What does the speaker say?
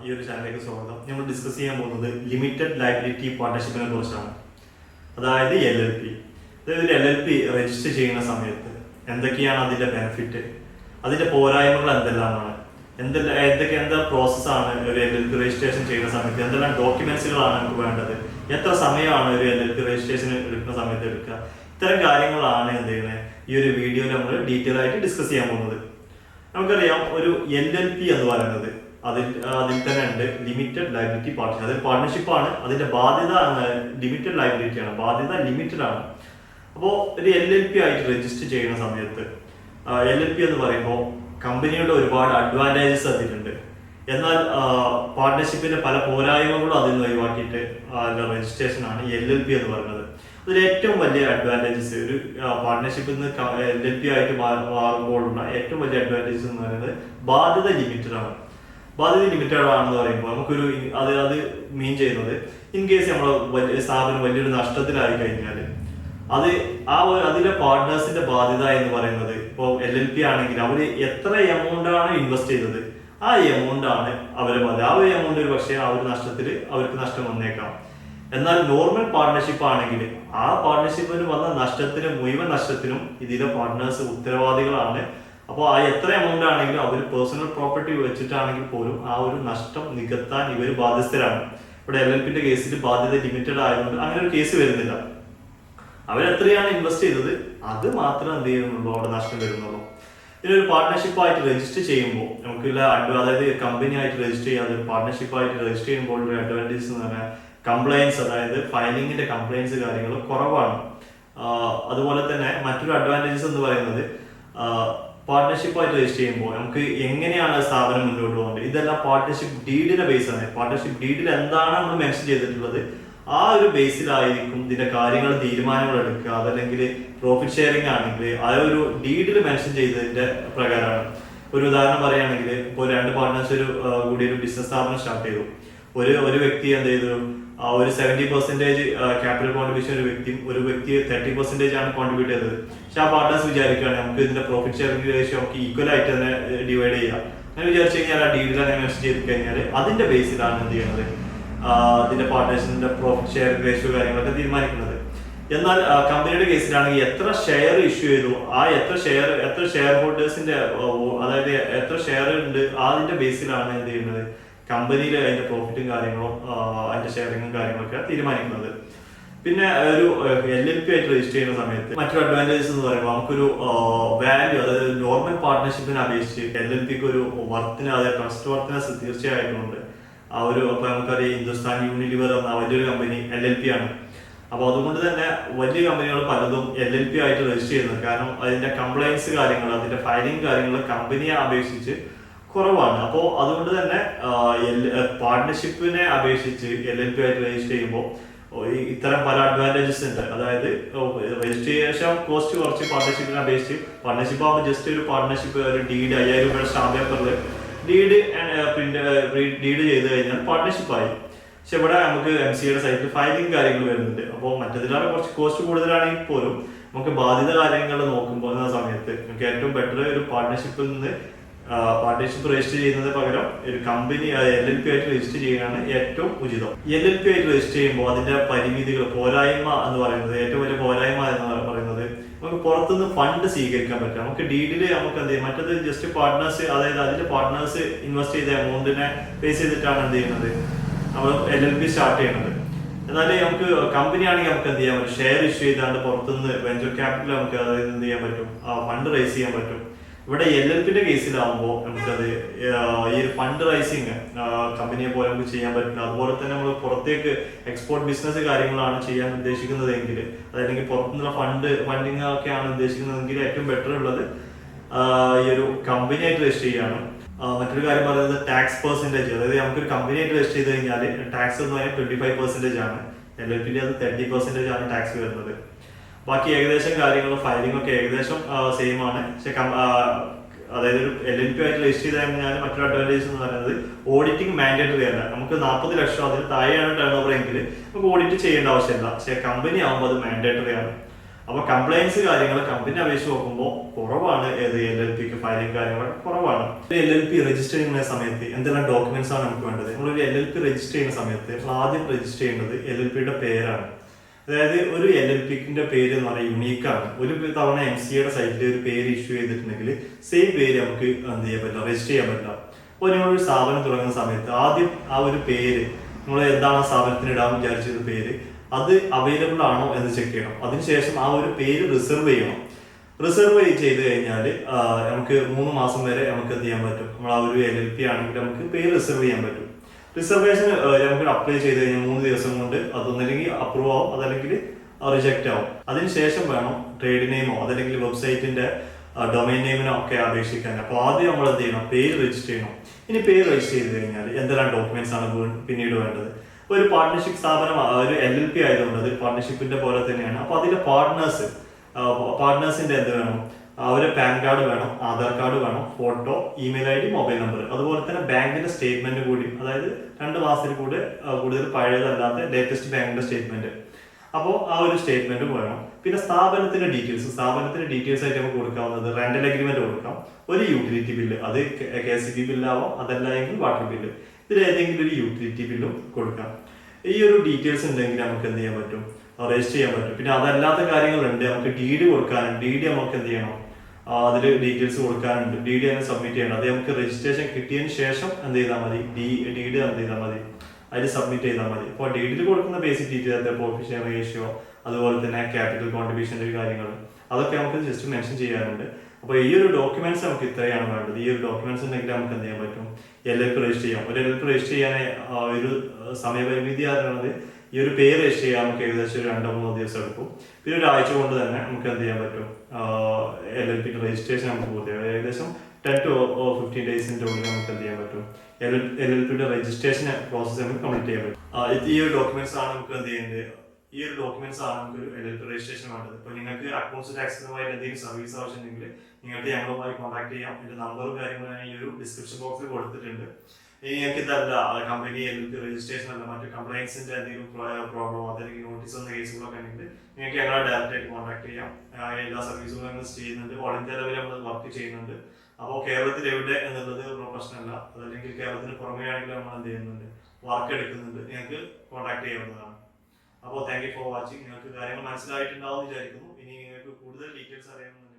ഈ ഒരു ചാനലിലേക്ക് സ്വാഗതം. നമ്മൾ ഡിസ്കസ് ചെയ്യാൻ പോകുന്നത് ലിമിറ്റഡ് ലയബിലിറ്റി പാർട്ണർഷിപ്പിനെ കുറിച്ചാണ്. അതായത് LLP. അതായത് LLP രജിസ്റ്റർ ചെയ്യുന്ന സമയത്ത് എന്തൊക്കെയാണ് അതിന്റെ ബെനിഫിറ്റ്, അതിന്റെ പോരായ്മകൾ എന്തെല്ലാമാണ്, എന്താ പ്രോസസ്സാണ് ഒരു LLP രജിസ്ട്രേഷൻ ചെയ്യുന്ന സമയത്ത്, എന്തെല്ലാം ഡോക്യുമെന്റ്സുകളാണ് നമുക്ക് വേണ്ടത്, എത്ര സമയമാണ് ഒരു LLP രജിസ്ട്രേഷൻ എടുക്കുന്ന സമയത്ത് എടുക്കുക, ഇത്തരം കാര്യങ്ങളാണ് എന്ത് ചെയ്യുന്നത് ഈ ഒരു വീഡിയോയിൽ നമ്മൾ ഡീറ്റെയിൽ ആയിട്ട് ഡിസ്കസ് ചെയ്യാൻ പോകുന്നത്. നമുക്കറിയാം, ഒരു LLP എന്ന് പറയുന്നത് അതിൽ തന്നെ ഉണ്ട് ലിമിറ്റഡ് ലയബിലിറ്റി പാർട്ണർഷിപ്പ്. അതൊരു പാർട്ണർഷിപ്പാണ്. അതിന്റെ ബാധ്യത ലിമിറ്റഡ് ലയബിലിറ്റി ആണ്, ബാധ്യത ലിമിറ്റഡ് ആണ്. അപ്പോൾ ഒരു LLP ആയിട്ട് രജിസ്റ്റർ ചെയ്യുന്ന സമയത്ത് LLP എന്ന് പറയുമ്പോൾ കമ്പനിയുടെ ഒരുപാട് അഡ്വാൻറ്റേജസ് അതിലുണ്ട്. എന്നാൽ പാർട്ണർഷിപ്പിന്റെ പല പോരായ്മകളും അതിൽ നിന്ന് ഒഴിവാക്കിയിട്ട് രജിസ്ട്രേഷൻ ആണ് LLP എന്ന് പറയുന്നത്. അതിൽ ഏറ്റവും വലിയ അഡ്വാൻറ്റേജസ്, ഒരു പാർട്ണർഷിപ്പിൽ നിന്ന് LLP ആയിട്ട് മാറുമ്പോഴുള്ള ഏറ്റവും വലിയ അഡ്വാൻറ്റേജസ് എന്ന് പറയുന്നത് ബാധ്യത ലിമിറ്റഡ് ആണ്. ബാധ്യത ലിമിറ്റഡ് ആണെന്ന് പറയുമ്പോൾ നമുക്കൊരു അത് മീൻ ചെയ്യുന്നത്, ഇൻ കേസ് നമ്മൾ സ്ഥാപനം വലിയൊരു നഷ്ടത്തിലായി കഴിഞ്ഞാൽ അതിലെ പാർട്ട്നേഴ്സിന്റെ ബാധ്യത എന്ന് പറയുന്നത്, ഇപ്പോൾ LLP ആണെങ്കിൽ അവർ എത്ര എമൗണ്ട് ആണ് ഇൻവെസ്റ്റ് ചെയ്തത്, ആ എമൗണ്ട് ആണ് അവരെ ബാധ്യത. ആ ഒരു എമൗണ്ട് ഒരു പക്ഷേ ആ ഒരു നഷ്ടത്തിൽ അവർക്ക് നഷ്ടം വന്നേക്കാം. എന്നാൽ നോർമൽ പാർട്ണർഷിപ്പ് ആണെങ്കിൽ ആ പാർട്ണർഷിപ്പിന് വന്ന മുഴുവൻ നഷ്ടത്തിനും ഇതിലെ പാർട്ട്നേഴ്സ് ഉത്തരവാദികളാണ്. അപ്പോൾ ആ എത്ര എമൗണ്ട് ആണെങ്കിലും അവർ പേഴ്സണൽ പ്രോപ്പർട്ടി വെച്ചിട്ടാണെങ്കിൽ പോലും ആ ഒരു നഷ്ടം നികത്താൻ ഇവർ ബാധ്യസ്ഥരാണ്. ഇവിടെ LLPന്റെ കേസിൽ ബാധ്യത ലിമിറ്റഡ് ആയതുകൊണ്ട് അങ്ങനെ ഒരു കേസ് വരുന്നില്ല. അവരെത്രയാണ് ഇൻവെസ്റ്റ് ചെയ്തത് അത് മാത്രം എന്ത് ചെയ്യുന്നുള്ളൂ, അവിടെ നഷ്ടം വരുന്നുള്ളൂ. ഇതിനൊരു പാർട്ണർഷിപ്പായിട്ട് രജിസ്റ്റർ ചെയ്യുമ്പോൾ നമുക്കുള്ള അതായത് കമ്പനി ആയിട്ട് രജിസ്റ്റർ ചെയ്യാതെ പാർട്ണർഷിപ്പായിട്ട് രജിസ്റ്റർ ചെയ്യുമ്പോൾ ഒരു അഡ്വാൻറ്റേജ് എന്ന് പറഞ്ഞാൽ കംപ്ലയൻസ്, അതായത് ഫയലിംഗിന്റെ കംപ്ലയൻസ് കാര്യങ്ങൾ കുറവാണ്. അതുപോലെ തന്നെ മറ്റൊരു അഡ്വാൻറ്റേജസ് എന്ന് പറയുന്നത്, പാർട്ണർഷിപ്പായിട്ട് രജിസ്റ്റർ ചെയ്യുമ്പോൾ നമുക്ക് എങ്ങനെയാണ് സ്ഥാപനം മുന്നോട്ട് പോകുന്നത്, ഇതെല്ലാം പാർട്ണർഷിപ്പ് ഡീഡിന്റെ ബേസ് ആണ്. പാർട്ണർഷിപ്പ് ഡീഡിൽ എന്താണ് നമ്മൾ മെൻഷൻ ചെയ്തിട്ടുള്ളത് ആ ഒരു ബേസിലായിരിക്കും ഇതിന്റെ കാര്യങ്ങൾ തീരുമാനങ്ങൾ എടുക്കുക. അതല്ലെങ്കിൽ പ്രോഫിറ്റ് ഷെയറിംഗ് ആണെങ്കിൽ ആ ഒരു ഡീഡിൽ മെൻഷൻ ചെയ്തതിന്റെ പ്രകാരമാണ്. ഒരു ഉദാഹരണം പറയുകയാണെങ്കിൽ, ഇപ്പോൾ രണ്ട് പാർട്ട്നേഴ്സ് കൂടി ഒരു ബിസിനസ് സ്ഥാപനം സ്റ്റാർട്ട് ചെയ്തു. ഒരു വ്യക്തി എന്ത് ചെയ്തു, ഒരു 70% ക്യാപിറ്റൽ കോൺട്രിബ്യൂഷൻ ഒരു വ്യക്തി 30% ആണ് കോൺട്രിബ്യൂട്ട് ചെയ്തത്. പക്ഷെ ആ പാർട്ട്നേഴ്സ് വിചാരിക്കുകയാണ് നമുക്ക് ഇതിന്റെ പ്രോഫിറ്റ് ഷെയറിംഗ് റേഷ്യോ നമുക്ക് ഈക്വൽ ആയിട്ട് തന്നെ ഡിവൈഡ് ചെയ്യാം. അങ്ങനെ വിചാരിച്ചു കഴിഞ്ഞാൽ ആ ഡീഡിൽ അങ്ങനെ മെൻഷൻ ചെയ്ത് കഴിഞ്ഞാൽ അതിന്റെ ബേസിലാണ് എന്ത് ചെയ്യുന്നത്, അതിന്റെ പാർട്ട്നേഴ്സിന്റെ പ്രോഫിറ്റ് ഷെയറിംഗ് റേഷ്യോ കാര്യങ്ങളൊക്കെ തീരുമാനിക്കുന്നത്. എന്നാൽ കമ്പനിയുടെ കേസിലാണെങ്കിൽ എത്ര ഷെയർ ഇഷ്യൂ ചെയ്തു, ആ എത്ര ഷെയർ ഹോൾഡേഴ്സിന്റെ അതായത് എത്ര ഷെയർ ഉണ്ട് അതിന്റെ ബേസിലാണ് എന്ത് ചെയ്യുന്നത് കമ്പനിയിൽ അതിന്റെ പ്രോഫിറ്റും കാര്യങ്ങളും അതിന്റെ ഷെയറിങ്ങും കാര്യങ്ങളൊക്കെ തീരുമാനിക്കുന്നത്. പിന്നെ ഒരു LLP ആയിട്ട് രജിസ്റ്റർ ചെയ്യുന്ന സമയത്ത് മറ്റൊരു അഡ്വാൻറ്റേജസ് എന്ന് പറയുമ്പോൾ നമുക്കൊരു വാല്യൂ, അതായത് നോർമൽ പാർട്ണർഷിപ്പിനെ അപേക്ഷിച്ച് LLPക്ക് ഒരു വർത്തിന്, അതായത് ട്രസ്റ്റ് വർത്തിനെസ് തീർച്ചയായിട്ടും ഉണ്ട്. അപ്പൊ നമുക്കറിയാം, ഹിന്ദുസ്ഥാൻ യൂണിലിവർ എന്ന വലിയൊരു കമ്പനി LLP ആണ്. അപ്പൊ അതുകൊണ്ട് തന്നെ വലിയ കമ്പനികൾ പലതും LLP ആയിട്ട് രജിസ്റ്റർ ചെയ്യുന്നത്. കാരണം അതിന്റെ കംപ്ലയൻസ് കാര്യങ്ങൾ, അതിന്റെ ഫയലിംഗ് കാര്യങ്ങൾ കമ്പനിയെ അപേക്ഷിച്ച് കുറവാണ്. അപ്പോൾ അതുകൊണ്ട് തന്നെ പാർട്ണർഷിപ്പിനെ അപേക്ഷിച്ച് LLP ആയിട്ട് രജിസ്റ്റർ ചെയ്യുമ്പോൾ ഇത്തരം പല അഡ്വാൻറ്റേജസ് ഉണ്ട്. അതായത് രജിസ്ട്രേഷൻ കോസ്റ്റ് കുറച്ച് പാർട്ണർഷിപ്പിനെ അപേക്ഷിച്ച്, പാർട്ണർഷിപ്പ് ആകുമ്പോൾ ജസ്റ്റ് ഒരു പാർട്ണർഷിപ്പ് ഒരു ഡീഡ് 5000 രൂപയുടെ സ്റ്റാമ്പ് പേപ്പറിൽ ഡീഡ് ചെയ്ത് കഴിഞ്ഞാൽ പാർട്ണർഷിപ്പായി. പക്ഷെ ഇവിടെ നമുക്ക് MCAയുടെ സൈറ്റിൽ ഫയലിംഗ് കാര്യങ്ങൾ വരുന്നുണ്ട്. അപ്പോൾ മറ്റേതിലാണ് കുറച്ച് കോസ്റ്റ് കൂടുതലാണെങ്കിൽ പോലും നമുക്ക് ബാധ്യത കാര്യങ്ങൾ നോക്കുമ്പോൾ എന്ന സമയത്ത് നമുക്ക് ഏറ്റവും ബെറ്റർ ഒരു പാർട്ണർഷിപ്പിൽ നിന്ന് പാർട്ണർഷിപ്പ് രജിസ്റ്റർ ചെയ്യുന്നതിന് പകരം ഒരു കമ്പനി LLP ആയിട്ട് രജിസ്റ്റർ ചെയ്യുകയാണ് ഏറ്റവും ഉചിതം. LLP ആയിട്ട് രജിസ്റ്റർ ചെയ്യുമ്പോൾ അതിന്റെ പരിമിതികൾ, പോരായ്മ എന്ന് പറയുന്നത്, ഏറ്റവും വലിയ പോരായ്മ എന്ന് പറയുന്നത് നമുക്ക് പുറത്തുനിന്ന് ഫണ്ട് സ്വീകരിക്കാൻ പറ്റും. നമുക്ക് ഡീഡില് നമുക്ക് എന്ത് ചെയ്യും, മറ്റത് ജസ്റ്റ് പാർട്ട്നേഴ്സ്, അതായത് അതിന്റെ പാർട്ട്നേഴ്സ് ഇൻവെസ്റ്റ് ചെയ്ത എമൗണ്ടിനെ ബേസ് ചെയ്തിട്ടാണ് എന്ത് ചെയ്യുന്നത് നമ്മൾ LLP സ്റ്റാർട്ട് ചെയ്യുന്നത്. എന്നാൽ നമുക്ക് കമ്പനി ആണെങ്കിൽ നമുക്ക് എന്ത് ചെയ്യാൻ പറ്റും, ഷെയർ ഇഷ്യൂ ചെയ്താണ്ട് പുറത്തുനിന്ന് വെഞ്ചർ ക്യാപിറ്റൽ നമുക്ക് അതായത് എന്ത് ചെയ്യാൻ പറ്റും, ഫണ്ട് റൈസ് ചെയ്യാൻ പറ്റും. ഇവിടെ LLPന്റെ കേസിലാവുമ്പോൾ നമുക്കത് ഈ ഒരു ഫണ്ട് റൈസിങ് കമ്പനിയെ പോലെ നമുക്ക് ചെയ്യാൻ പറ്റില്ല. അതുപോലെ തന്നെ നമ്മൾ പുറത്തേക്ക് എക്സ്പോർട്ട് ബിസിനസ് കാര്യങ്ങളാണ് ചെയ്യാൻ ഉദ്ദേശിക്കുന്നതെങ്കിൽ, അതല്ലെങ്കിൽ പുറത്തുനിന്നുള്ള ഫണ്ടിങ് ഒക്കെയാണ് ഉദ്ദേശിക്കുന്നതെങ്കിൽ ഏറ്റവും ബെറ്റർ ഉള്ളത് ഈ ഒരു കമ്പനി ആയിട്ട് രജിസ്റ്റർ ചെയ്യാണ്. മറ്റൊരു കാര്യം പറയുന്നത് ടാക്സ് പെർസെന്റേജ്, അതായത് നമുക്കൊരു കമ്പനി ആയിട്ട് രജിസ്റ്റർ ചെയ്ത് കഴിഞ്ഞാൽ ടാക്സ് എന്ന് പറഞ്ഞാൽ 25% ആണ്. LLPന്റെ അത് 30% ആണ് ടാക്സ് വരുന്നത്. ബാക്കി ഏകദേശം കാര്യങ്ങൾ ഫയലിംഗ് ഒക്കെ ഏകദേശം സെയിം ആണ്. പക്ഷെ അതായത് ഒരു LLP ആയിട്ട് രജിസ്റ്റർ ചെയ്ത് കഴിഞ്ഞാൽ മറ്റൊരു അഡ്വാൻറ്റേജ് എന്ന് പറയുന്നത് ഓഡിറ്റിംഗ് മാൻഡേറ്ററി അല്ല. നമുക്ക് 40 ലക്ഷം അതിന് താഴെയാണ് ടേൺ ഓവർ എങ്കിൽ നമുക്ക് ഓഡിറ്റ് ചെയ്യേണ്ട ആവശ്യമില്ല. പക്ഷെ കമ്പനി ആകുമ്പോൾ അത് മാൻഡേറ്ററി ആണ്. അപ്പോൾ കംപ്ലൈൻസ് കാര്യങ്ങൾ കമ്പനി അപേക്ഷിച്ച് നോക്കുമ്പോൾ കുറവാണ്. ഏത് LLPക്ക് ഫയലിംഗ് കാര്യങ്ങളൊക്കെ കുറവാണ്. LLP രജിസ്റ്റർ ചെയ്യുന്ന സമയത്ത് എന്തെല്ലാം ഡോക്യുമെന്റ്സ് ആണ് നമുക്ക് വേണ്ടത്? നമ്മളൊരു LLP രജിസ്റ്റർ ചെയ്യുന്ന സമയത്ത് ആദ്യം രജിസ്റ്റർ ചെയ്യേണ്ടത് LLPയുടെ പേരാണ്. അതായത് ഒരു LLPന്റെ പേര് എന്ന് പറയുന്നത് യുണീക്കാണ്. ഒരു തവണ MCAയുടെ സൈറ്റിൽ ഒരു പേര് ഇഷ്യൂ ചെയ്തിട്ടുണ്ടെങ്കിൽ സെയിം പേര് നമുക്ക് എന്ത് ചെയ്യാൻ പറ്റില്ല, രജിസ്റ്റർ ചെയ്യാൻ പറ്റില്ല. അപ്പോൾ നിങ്ങളൊരു സ്ഥാപനം തുടങ്ങുന്ന സമയത്ത് ആദ്യം ആ ഒരു പേര് നമ്മൾ എന്താണ് ആ സ്ഥാപനത്തിന് ഇടാൻ വിചാരിച്ചത് പേര് അത് അവൈലബിൾ ആണോ എന്ന് ചെക്ക് ചെയ്യണം. അതിനുശേഷം ആ ഒരു പേര് റിസർവ് ചെയ്യണം. റിസർവ് ചെയ്ത് കഴിഞ്ഞാൽ നമുക്ക് 3 മാസം വരെ നമുക്ക് എന്ത് ചെയ്യാൻ പറ്റും? നമ്മൾ ആ ഒരു LLP ആണെങ്കിൽ നമുക്ക് പേര് റിസർവ് ചെയ്യാൻ പറ്റും. റിസർവേഷൻ നമുക്ക് അപ്ലൈ ചെയ്ത് കഴിഞ്ഞാൽ 3 ദിവസം കൊണ്ട് അതൊന്നല്ലെങ്കിൽ അപ്രൂവ് ആവും, അതല്ലെങ്കിൽ റിജക്റ്റ് ആവും. അതിനുശേഷം വേണം ട്രേഡ് നെയിമോ അതല്ലെങ്കിൽ വെബ്സൈറ്റിന്റെ ഡൊമൈൻ നെയിമിനോ ഒക്കെ അപേക്ഷിക്കാൻ. അപ്പോൾ ആദ്യം നമ്മൾ എന്ത് ചെയ്യണം? പേര് രജിസ്റ്റർ ചെയ്യണം. ഇനി പേര് രജിസ്റ്റർ ചെയ്ത് കഴിഞ്ഞാൽ എന്തെല്ലാം ഡോക്യുമെന്റ്സ് ആണ് പിന്നീട് വേണ്ടത്? ഒരു പാർട്ട്ണർഷിപ്പ് സ്ഥാപനം ഒരു LLP ആയതുകൊണ്ട് അത് പാർട്ട്ണർഷിപ്പിന്റെ പോലെ തന്നെയാണ്. അപ്പോൾ അതിന്റെ പാർട്ട്നേഴ്സിന്റെ എന്ത് വേണം? അവരെ പാൻ കാർഡ് വേണം, ആധാർ കാർഡ് വേണം, photo, email ID, mobile number, അതുപോലെ തന്നെ ബാങ്കിന്റെ സ്റ്റേറ്റ്മെന്റ് കൂടി, അതായത് 2 മാസത്തിൽ കൂടുതൽ പഴയതല്ലാത്ത ലേറ്റസ്റ്റ് ബാങ്കിന്റെ സ്റ്റേറ്റ്മെന്റ്. അപ്പോൾ ആ ഒരു സ്റ്റേറ്റ്മെന്റും വേണം. പിന്നെ സ്ഥാപനത്തിന്റെ ഡീറ്റെയിൽസ് ആയിട്ട് നമുക്ക് കൊടുക്കാവുന്നത് റെന്റൽ അഗ്രിമെന്റ് കൊടുക്കാം, ഒരു യൂട്ടിലിറ്റി ബില്ല്, അത് KCB ബില്ലാവാം, അതല്ല എങ്കിൽ വാട്ടർ ബില്ല്, ഇതിൽ ഏതെങ്കിലും ഒരു യൂട്ടിലിറ്റി ബില്ലും കൊടുക്കാം. ഈ ഒരു ഡീറ്റെയിൽസ് ഉണ്ടെങ്കിൽ നമുക്ക് എന്ത് ചെയ്യാൻ പറ്റും? രജിസ്റ്റർ ചെയ്യാൻ പറ്റും. പിന്നെ അതല്ലാത്ത കാര്യങ്ങളുണ്ട്, നമുക്ക് DD കൊടുക്കാനുണ്ട്. DD നമുക്ക് എന്ത് ചെയ്യണം? അതിൽ ഡീറ്റെയിൽസ് കൊടുക്കാനുണ്ട്. DD സബ്മിറ്റ് ചെയ്യണം. അത് നമുക്ക് രജിസ്ട്രേഷൻ കിട്ടിയതിന് ശേഷം എന്ത് ചെയ്താൽ മതി? DD എന്ത് ചെയ്താൽ മതി? അതിൽ സബ്മിറ്റ് ചെയ്താൽ മതി. ഇപ്പോൾ DD കൊടുക്കുന്ന ബേസിക് ഡീറ്റെയിൽസ്, കോഫിഷ്യൻ റേഷ്യോ, അതുപോലെ തന്നെ ക്യാപിറ്റൽ കോൺട്രിബ്യൂഷൻ്റെ കാര്യങ്ങൾ, അതൊക്കെ നമുക്ക് ജസ്റ്റ് മെൻഷൻ ചെയ്യാനുണ്ട്. അപ്പോൾ ഈ ഒരു ഡോക്യുമെന്റ്സ് നമുക്ക് ഇത്രയാണ് വേണ്ടത്. ഈ ഒരു ഡോക്യുമെന്റ്സ് ഉണ്ടെങ്കിൽ നമുക്ക് എന്ത് ചെയ്യാൻ പറ്റും? LLP രജിസ്റ്റർ ചെയ്യാം. ഒരു LLP രജിസ്റ്റർ ചെയ്യാൻ ഒരു സമയപരിമിതി ആയിരുന്നത് ഈ ഒരു പേര് രജിസ്റ്റർ ചെയ്യാൻ നമുക്ക് ഏകദേശം 2-3 ദിവസം എടുക്കും. പിന്നെ 1 ആഴ്ച കൊണ്ട് തന്നെ നമുക്ക് എന്ത് ചെയ്യാൻ പറ്റും? LLP രജിസ്ട്രേഷൻ നമുക്ക് പൂർത്തിയാകും. ഏകദേശം 10 to 15 ഡേയ്സിന്റെ ഉള്ളിൽ നമുക്ക് എന്ത് ചെയ്യാൻ പറ്റും? LLPയുടെ രജിസ്ട്രേഷൻ പ്രോസസ് നമുക്ക് കംപ്ലീറ്റ് ചെയ്യാൻ പറ്റും. ഈ ഒരു ഡോക്യുമെന്റ്സ് ആണ് നമുക്ക് എന്ത് ചെയ്യേണ്ടത്? ഈ ഒരു ഡോക്യുമെന്റ്സ് ആണ് നമുക്ക് ഒരു LLP രജിസ്ട്രേഷൻ വേണ്ടത്. ഇപ്പോൾ നിങ്ങൾക്ക് അക്കൗണ്ട്സ് ടാക്സുമായി എന്തെങ്കിലും സർവീസ് ആവശ്യമുണ്ടെങ്കിൽ നിങ്ങൾക്ക് ഞങ്ങളുമായി കോൺടാക്ട് ചെയ്യാം. എൻ്റെ നമ്പറും കാര്യങ്ങളും ഞാൻ ഈ ഒരു ഡിസ്ക്രിപ്ഷൻ ബോക്സിൽ കൊടുത്തിട്ടുണ്ട്. നിങ്ങൾക്ക് ഇതല്ല കമ്പനി LLP രജിസ്ട്രേഷൻ അല്ല, മറ്റു കംപ്ലൈൻസിന്റെ എന്തെങ്കിലും പ്രോബ്ലമോ അല്ലെങ്കിൽ നോട്ടീസ് വന്ന കേസുകളൊക്കെ ഉണ്ടെങ്കിൽ നിങ്ങൾക്ക് ഞങ്ങളെ ഡയറക്റ്റ് ആയിട്ട് കോൺടാക്ട് ചെയ്യാം. എല്ലാ സർവീസുകളും ഞങ്ങൾ ചെയ്യുന്നുണ്ട്. ഓൾ ഇന്ത്യ ലെവലിൽ നമ്മൾ വർക്ക് ചെയ്യുന്നുണ്ട്. അപ്പോൾ കേരളത്തിൽ എവിടെ എന്നുള്ളത് പ്രശ്നമല്ല, അതല്ലെങ്കിൽ കേരളത്തിന് പുറമേ ആണെങ്കിൽ നമ്മൾ എന്ത് ചെയ്യുന്നുണ്ട്? വർക്ക് എടുക്കുന്നുണ്ട്. നിങ്ങൾക്ക് കോൺടാക്ട് ചെയ്യാവുന്നതാണ്. അപ്പോൾ താങ്ക് യു ഫോർ വാച്ചിങ്. നിങ്ങൾക്ക് കാര്യങ്ങൾ മനസ്സിലായിട്ടുണ്ടാവും എന്ന് വിചാരിക്കുന്നു. ഇനി നിങ്ങൾക്ക് കൂടുതൽ ഡീറ്റെയിൽസ് അറിയണമെന്നുണ്ടെങ്കിൽ